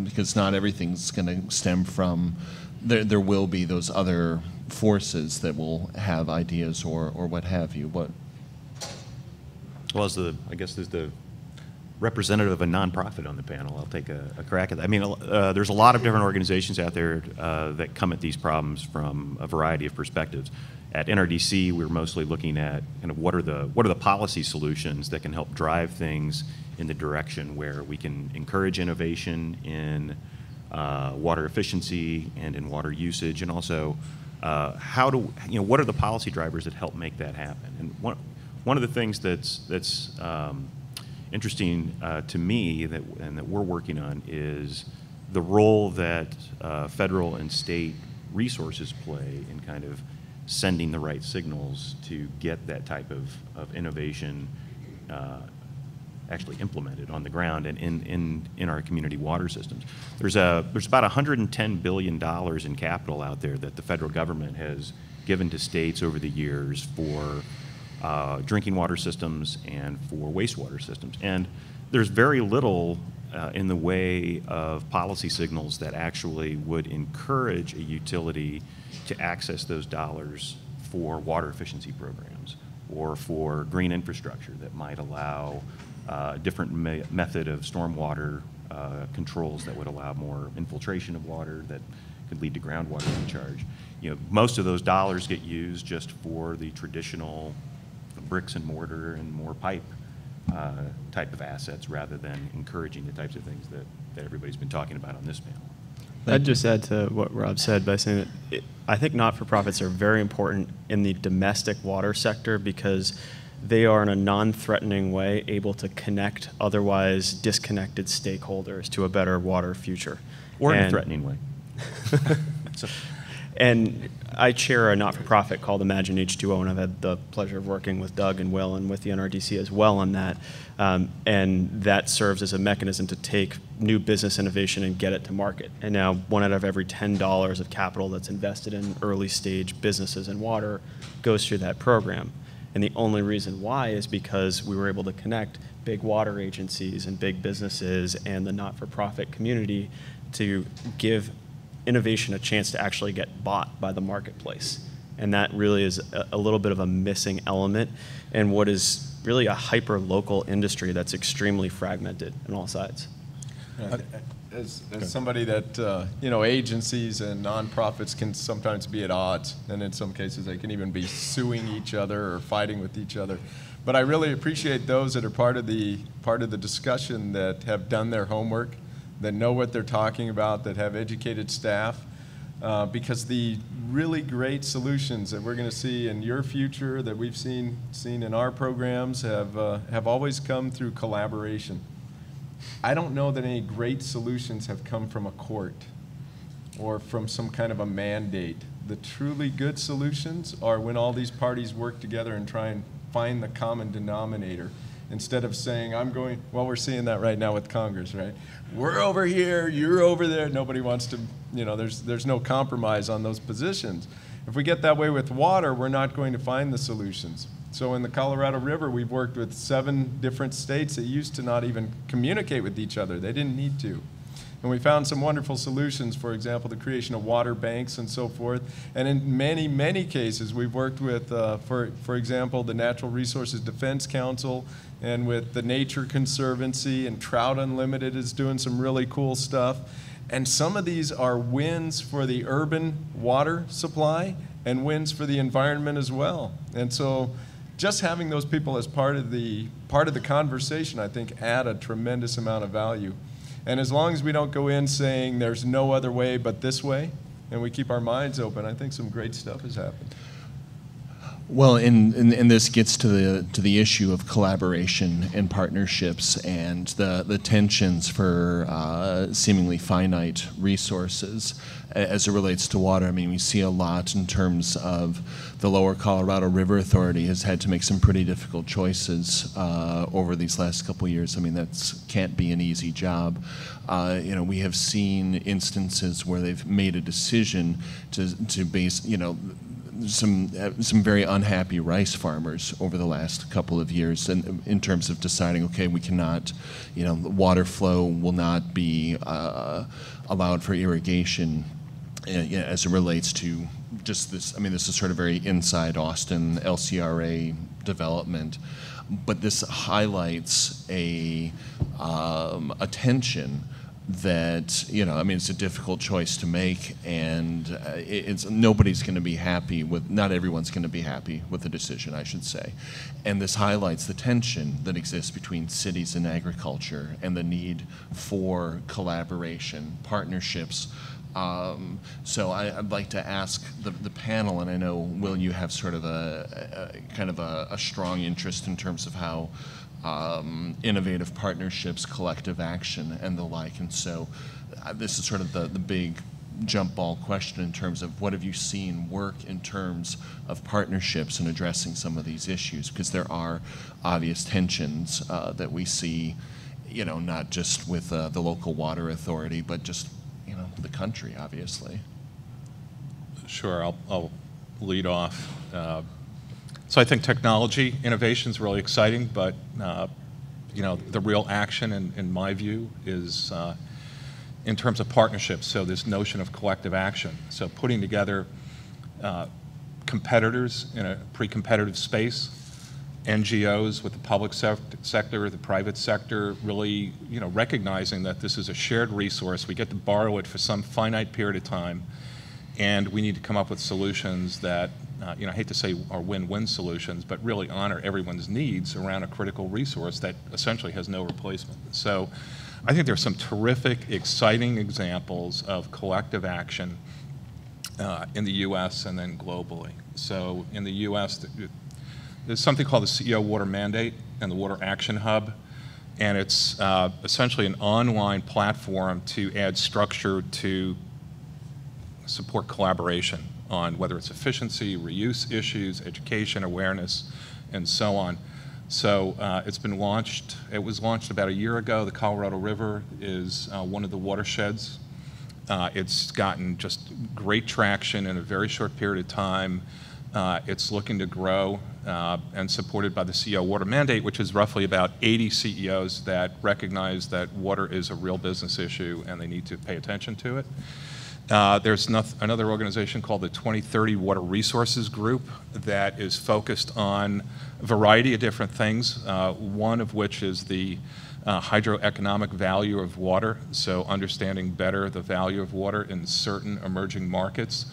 Speaker 1: Because not everything's going to stem from, there will be those other forces that will have ideas or what have you. What?
Speaker 2: Well, I guess there's the representative of a nonprofit on the panel. I'll take a crack at that. I mean, there's a lot of different organizations out there that come at these problems from a variety of perspectives. At NRDC, we're mostly looking at kind of what are the policy solutions that can help drive things in the direction where we can encourage innovation in water efficiency and in water usage, and also what are the policy drivers that help make that happen? And one of the things that's interesting to me and that we're working on is the role that federal and state resources play in kind of sending the right signals to get that type of innovation actually implemented on the ground and in our community water systems. There's about $110 billion in capital out there that the federal government has given to states over the years for drinking water systems and for wastewater systems. And there's very little in the way of policy signals that actually would encourage a utility to access those dollars for water efficiency programs or for green infrastructure that might allow a different method of stormwater controls that would allow more infiltration of water that could lead to groundwater recharge. Most of those dollars get used just for the traditional bricks and mortar and more pipe type of assets rather than encouraging the types of things that everybody's been talking about on this panel.
Speaker 4: I'd just add to what Rob said by saying that I think not-for-profits are very important in the domestic water sector because they are in a non-threatening way able to connect otherwise disconnected stakeholders to a better water future.
Speaker 2: Or in a threatening way.
Speaker 4: And I chair a not-for-profit called Imagine H2O, and I've had the pleasure of working with Doug and Will and with the NRDC as well on that. And that serves as a mechanism to take new business innovation and get it to market. And now 1 out of every $10 of capital that's invested in early stage businesses in water goes through that program. And the only reason why is because we were able to connect big water agencies and big businesses and the not-for-profit community to give innovation a chance to actually get bought by the marketplace. And that really is a little bit of a missing element in what is really a hyper-local industry that's extremely fragmented on all sides.
Speaker 3: As somebody that, agencies and nonprofits can sometimes be at odds, and in some cases they can even be suing each other or fighting with each other. But I really appreciate those that are part of the discussion that have done their homework, that know what they're talking about, that have educated staff, because the really great solutions that we're going to see in your future, that we've seen in our programs, have always come through collaboration. I don't know that any great solutions have come from a court or from some kind of a mandate. The truly good solutions are when all these parties work together and try and find the common denominator. Instead of saying, we're seeing that right now with Congress, right? We're over here, you're over there. Nobody wants to, there's no compromise on those positions. If we get that way with water, we're not going to find the solutions. So in the Colorado River, we've worked with 7 different states that used to not even communicate with each other. They didn't need to. And we found some wonderful solutions, for example, the creation of water banks and so forth. And in many, many cases, we've worked with, for example, the Natural Resources Defense Council and with the Nature Conservancy, and Trout Unlimited is doing some really cool stuff. And some of these are wins for the urban water supply and wins for the environment as well. And so just having those people as part of the conversation, I think, add a tremendous amount of value. And as long as we don't go in saying there's no other way but this way, and we keep our minds open, I think some great stuff has happened.
Speaker 1: Well, and this gets to the issue of collaboration and partnerships and the tensions for seemingly finite resources as it relates to water. I mean, we see a lot in terms of the Lower Colorado River Authority has had to make some pretty difficult choices over these last couple of years. I mean, that can't be an easy job. You know, we have seen instances where they've made a decision to base, you know, some very unhappy rice farmers over the last couple of years in terms of deciding, okay, we cannot, you know, water flow will not be allowed for irrigation as it relates to just this. I mean, this is sort of very inside Austin LCRA development, but this highlights a tension that, you know, I mean, it's a difficult choice to make, and nobody's going to be happy with, not everyone's going to be happy with the decision, I should say. And this highlights the tension that exists between cities and agriculture and the need for collaboration, partnerships. So I'd like to ask the panel, and I know, Will, you have sort of a kind of a strong interest in terms of how innovative partnerships, collective action, and the like. And so this is sort of the big jump ball question in terms of what have you seen work in terms of partnerships and addressing some of these issues, because there are obvious tensions that we see, you know, not just with the local water authority, but just, you know, the country, obviously.
Speaker 5: Sure, I'll lead off. So I think technology innovation is really exciting, but you know, the real action, in my view, is in terms of partnerships. So this notion of collective action. So putting together competitors in a pre-competitive space, NGOs with the public sector, the private sector, really, you know, recognizing that this is a shared resource. We get to borrow it for some finite period of time, and we need to come up with solutions that, you know, I hate to say are win-win solutions, but really honor everyone's needs around a critical resource that essentially has no replacement. So I think there's some terrific, exciting examples of collective action in the U.S. and then globally. So in the U.S., there's something called the CEO Water Mandate and the Water Action Hub, and it's essentially an online platform to add structure to support collaboration on whether it's efficiency, reuse issues, education, awareness, and so on. So it's been launched. It was launched about a year ago. The Colorado River is one of the watersheds. It's gotten just great traction in a very short period of time. It's looking to grow and supported by the CEO Water Mandate, which is roughly about 80 CEOs that recognize that water is a real business issue and they need to pay attention to it. There's another organization called the 2030 Water Resources Group that is focused on a variety of different things, one of which is the hydroeconomic value of water, so understanding better the value of water in certain emerging markets.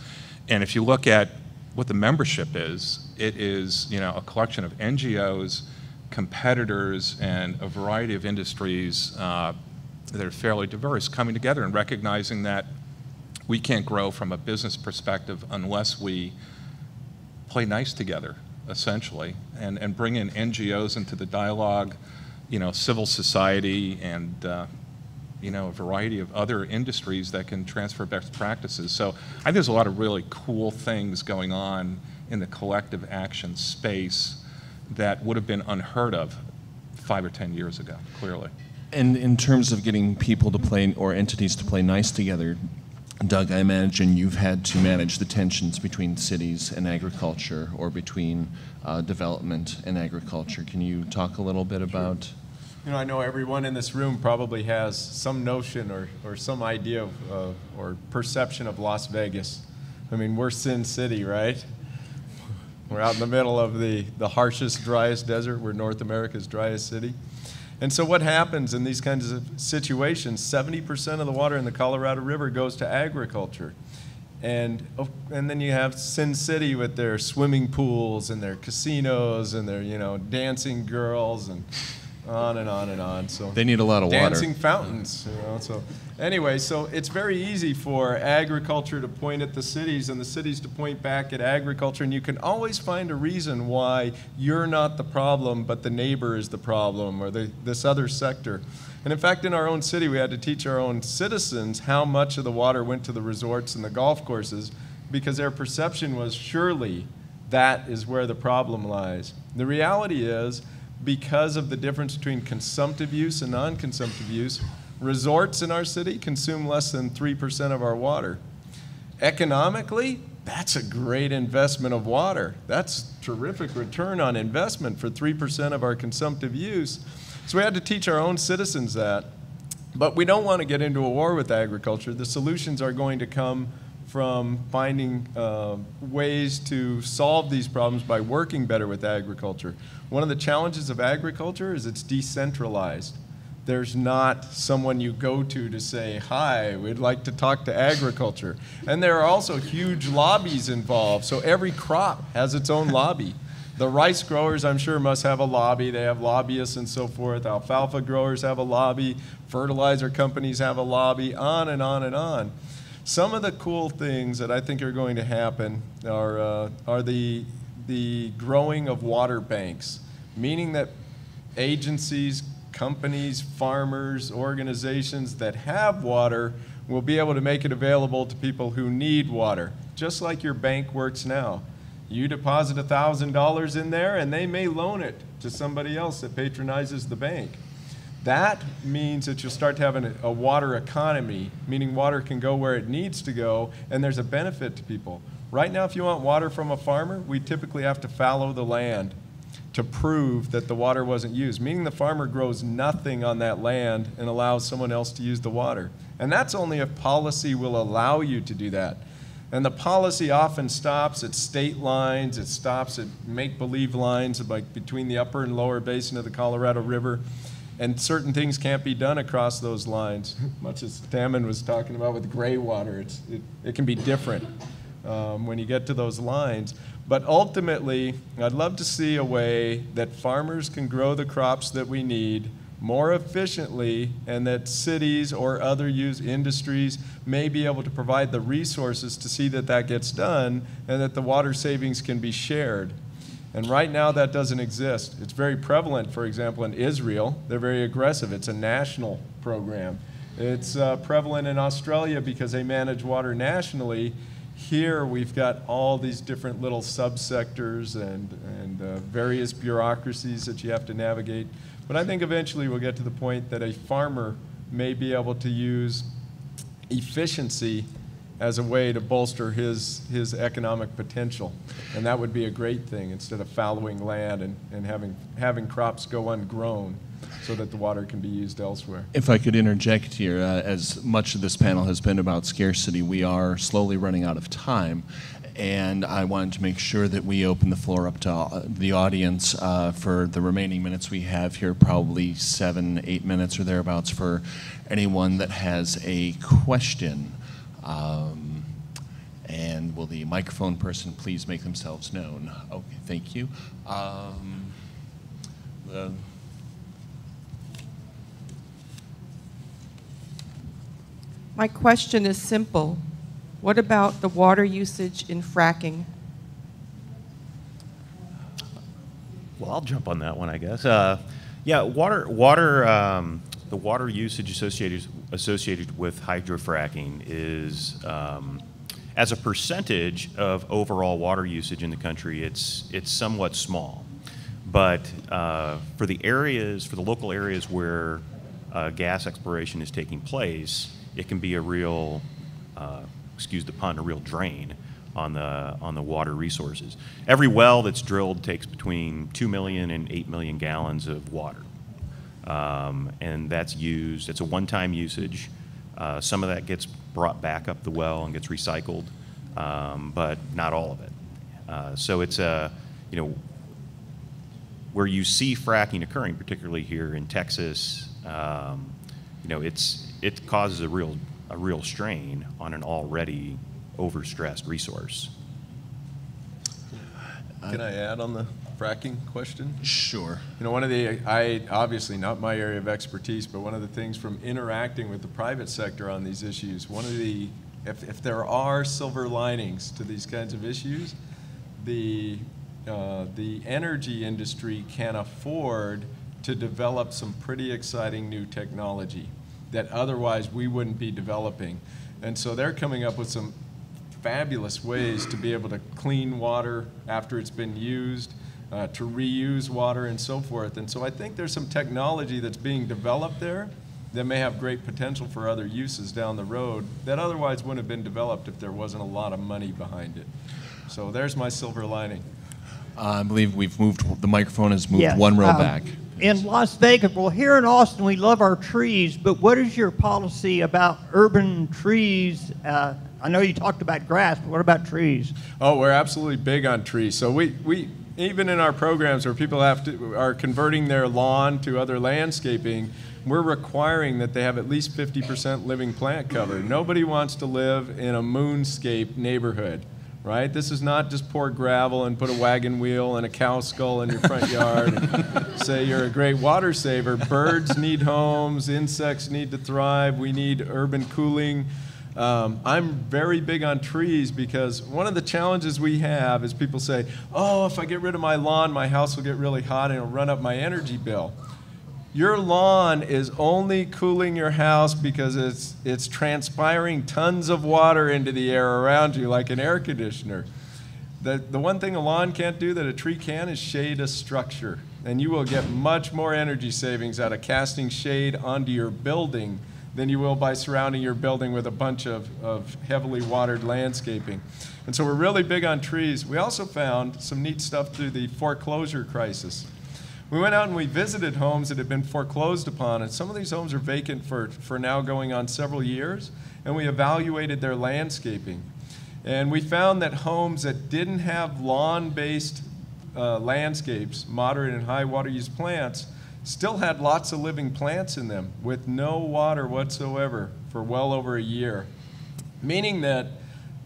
Speaker 5: And if you look at what the membership is, it is, you know, a collection of NGOs, competitors, and a variety of industries that are fairly diverse coming together and recognizing that we can't grow from a business perspective unless we play nice together, essentially, and bring in NGOs into the dialogue, you know, civil society, and you know, a variety of other industries that can transfer best practices. So I think there's a lot of really cool things going on in the collective action space that would have been unheard of 5 or 10 years ago, clearly.
Speaker 1: And in terms of getting people to play, or entities to play nice together, Doug, I imagine you've had to manage the tensions between cities and agriculture, or between development and agriculture. Can you talk a little bit about?
Speaker 3: You know, I know everyone in this room probably has some notion or some idea of, or perception of Las Vegas. I mean, we're Sin City, right? We're out in the middle of the harshest, driest desert. We're North America's driest city. And so what happens in these kinds of situations, 70% of the water in the Colorado River goes to agriculture. And then you have Sin City with their swimming pools and their casinos and their, you know, dancing girls and on and on and on. So
Speaker 1: they need a lot of
Speaker 3: dancing
Speaker 1: water.
Speaker 3: Fountains, you know. So anyway, so it's very easy for agriculture to point at the cities and the cities to point back at agriculture, and you can always find a reason why you're not the problem, but the neighbor is the problem, or this other sector. And in fact, in our own city, we had to teach our own citizens how much of the water went to the resorts and the golf courses, because their perception was surely that is where the problem lies. The reality is, because of the difference between consumptive use and non-consumptive use, resorts in our city consume less than 3% of our water. Economically, that's a great investment of water. That's terrific return on investment for 3% of our consumptive use. So we had to teach our own citizens that. But we don't want to get into a war with agriculture. The solutions are going to come from finding ways to solve these problems by working better with agriculture. One of the challenges of agriculture is it's decentralized. There's not someone you go to say, hi, we'd like to talk to agriculture. And there are also huge lobbies involved, so every crop has its own lobby. The rice growers, I'm sure, must have a lobby. They have lobbyists and so forth. Alfalfa growers have a lobby. Fertilizer companies have a lobby, on and on and on. Some of the cool things that I think are going to happen are the growing of water banks, meaning that agencies, companies, farmers, organizations that have water will be able to make it available to people who need water, just like your bank works now. You deposit $1,000 in there, and they may loan it to somebody else that patronizes the bank. That means that you'll start to have a water economy, meaning water can go where it needs to go, and there's a benefit to people. Right now, if you want water from a farmer, we typically have to fallow the land to prove that the water wasn't used, meaning the farmer grows nothing on that land and allows someone else to use the water. And that's only if policy will allow you to do that. And the policy often stops at state lines, it stops at make-believe lines like between the upper and lower basin of the Colorado River, and certain things can't be done across those lines, much as Tammin was talking about with gray water. It can be different when you get to those lines. But ultimately, I'd love to see a way that farmers can grow the crops that we need more efficiently, and that cities or other industries may be able to provide the resources to see that that gets done, and that the water savings can be shared. And right now that doesn't exist. It's very prevalent, for example, in Israel. They're very aggressive. It's a national program. It's prevalent in Australia because they manage water nationally. Here we've got all these different little subsectors and various bureaucracies that you have to navigate. But I think eventually we'll get to the point that a farmer may be able to use efficiency as a way to bolster his economic potential. And that would be a great thing, instead of fallowing land and having crops go ungrown so that the water can be used elsewhere.
Speaker 1: If I could interject here, as much of this panel has been about scarcity, we are slowly running out of time. And I wanted to make sure that we open the floor up to the audience for the remaining minutes we have here, probably 7-8 minutes or thereabouts, for anyone that has a question. And will the microphone person please make themselves known? Okay, thank you.
Speaker 6: My question is simple. What about the water usage in fracking?
Speaker 2: Well, I'll jump on that one, I guess. Yeah, the water usage associated with hydrofracking is, as a percentage of overall water usage in the country, it's somewhat small. But for the local areas where gas exploration is taking place, it can be a real, excuse the pun, a real drain on the water resources. Every well that's drilled takes between 2 million and 8 million gallons of water. And that's used, it's a one-time usage. Some of that gets brought back up the well and gets recycled, but not all of it. So it's where you see fracking occurring, particularly here in Texas, it causes a real strain on an already overstressed resource.
Speaker 3: Can I add on the fracking question?
Speaker 1: Sure.
Speaker 3: You know, obviously not my area of expertise, but one of the things from interacting with the private sector on these issues, if there are silver linings to these kinds of issues, the energy industry can afford to develop some pretty exciting new technology that otherwise we wouldn't be developing. And so they're coming up with some fabulous ways to be able to clean water after it's been used, to reuse water and so forth. And so I think there's some technology that's being developed there that may have great potential for other uses down the road that otherwise wouldn't have been developed if there wasn't a lot of money behind it. So there's my silver lining.
Speaker 1: I believe the microphone has moved
Speaker 7: Yes,
Speaker 1: one row back.
Speaker 7: In Las Vegas, well, here in Austin, we love our trees, but what is your policy about urban trees? I know you talked about grass, but what about trees?
Speaker 3: Oh, we're absolutely big on trees. So we even in our programs where people are converting their lawn to other landscaping, we're requiring that they have at least 50% living plant cover. Nobody wants to live in a moonscape neighborhood, right? This is not just pour gravel and put a wagon wheel and a cow skull in your front yard and say you're a great water saver. Birds need homes, insects need to thrive, we need urban cooling. I'm very big on trees because one of the challenges we have is people say, oh, if I get rid of my lawn, my house will get really hot and it'll run up my energy bill. Your lawn is only cooling your house because it's transpiring tons of water into the air around you like an air conditioner. The one thing a lawn can't do that a tree can is shade a structure. And you will get much more energy savings out of casting shade onto your building than you will by surrounding your building with a bunch of heavily watered landscaping. And so we're really big on trees. We also found some neat stuff through the foreclosure crisis. We went out and we visited homes that had been foreclosed upon, and some of these homes are vacant for now going on several years, and we evaluated their landscaping. And we found that homes that didn't have lawn-based landscapes, moderate and high water use plants, still had lots of living plants in them with no water whatsoever for well over a year. Meaning that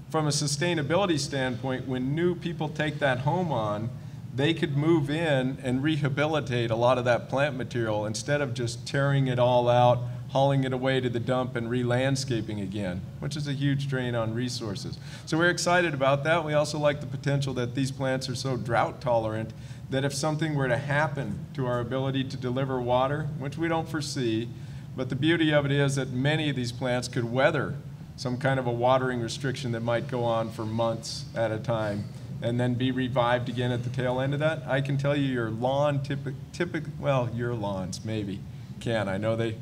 Speaker 3: from a sustainability standpoint, when new people take that home on, they could move in and rehabilitate a lot of that plant material instead of just tearing it all out, hauling it away to the dump and re-landscaping again, which is a huge drain on resources. So we're excited about that. We also like the potential that these plants are so drought tolerant that if something were to happen to our ability to deliver water, which we don't foresee, but the beauty of it is that many of these plants could weather some kind of a watering restriction that might go on for months at a time and then be revived again at the tail end of that. I can tell you your lawn, well, your lawns maybe can. I know it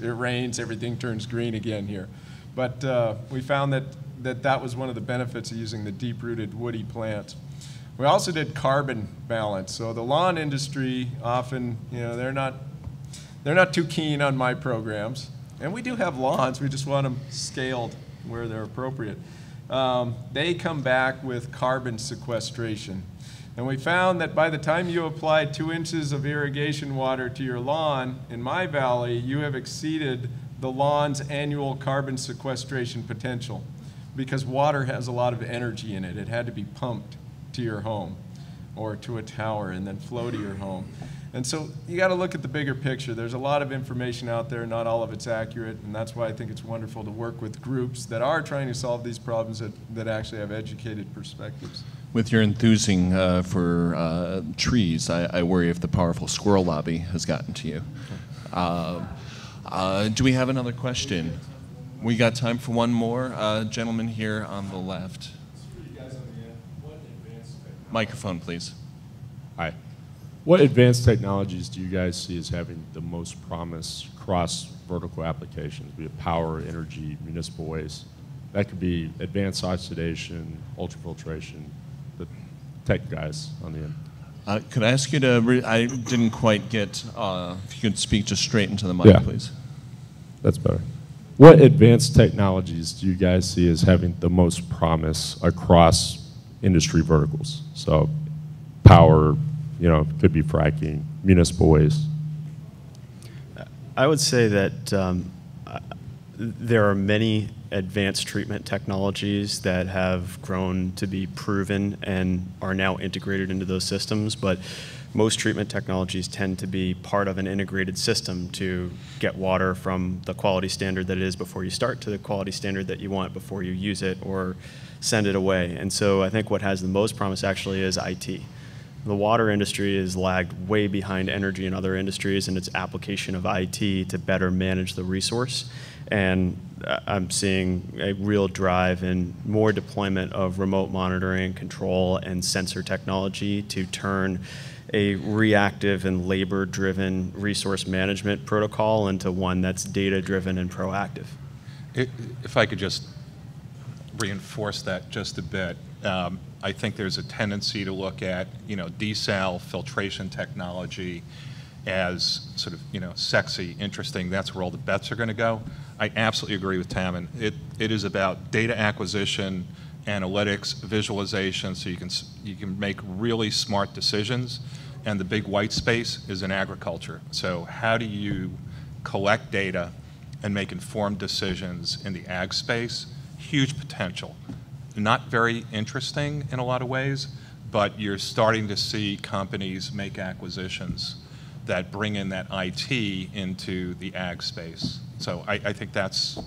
Speaker 3: rains, everything turns green again here. But we found that was one of the benefits of using the deep-rooted woody plants. We also did carbon balance. So the lawn industry often, they're not too keen on my programs. And we do have lawns, we just want them scaled where they're appropriate. They come back with carbon sequestration. And we found that by the time you apply 2 inches of irrigation water to your lawn in my valley, you have exceeded the lawn's annual carbon sequestration potential because water has a lot of energy in it. It had to be pumped to your home or to a tower and then flow to your home. And so you got to look at the bigger picture. There's a lot of information out there, not all of it's accurate, and that's why I think it's wonderful to work with groups that are trying to solve these problems that actually have educated perspectives.
Speaker 1: With your enthusing for trees, I worry if the powerful squirrel lobby has gotten to you. Do we have another question? We got time for one more. Gentleman here on the left. Microphone, please.
Speaker 8: Hi. What advanced technologies do you guys see as having the most promise across vertical applications, be it power, energy, municipal waste? That could be advanced oxidation, ultrafiltration, the tech guys on the end.
Speaker 1: Could I ask you to, I didn't quite get, if you could speak just straight into the mic, please.
Speaker 8: That's better. What advanced technologies do you guys see as having the most promise across industry verticals? So power, could be fracking, municipal waste.
Speaker 4: I would say that there are many advanced treatment technologies that have grown to be proven and are now integrated into those systems. But most treatment technologies tend to be part of an integrated system to get water from the quality standard that it is before you start to the quality standard that you want before you use it or send it away. And so I think what has the most promise actually is IT. The water industry is lagged way behind energy and other industries in its application of IT to better manage the resource. And I'm seeing a real drive in more deployment of remote monitoring, control, and sensor technology to turn a reactive and labor-driven resource management protocol into one that's data-driven and proactive.
Speaker 5: If I could just reinforce that just a bit. I think there's a tendency to look at, desal filtration technology as sort of, sexy, interesting. That's where all the bets are going to go. I absolutely agree with Tammin. It is about data acquisition, analytics, visualization, so you can make really smart decisions. And the big white space is in agriculture. So how do you collect data and make informed decisions in the ag space? Huge potential. Not very interesting in a lot of ways, but you're starting to see companies make acquisitions that bring in that IT into the ag space. So I think that's,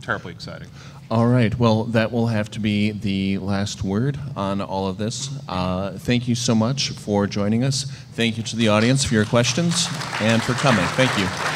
Speaker 5: terribly exciting.
Speaker 1: All right. Well, that will have to be the last word on all of this. Thank you so much for joining us. Thank you to the audience for your questions and for coming. Thank you.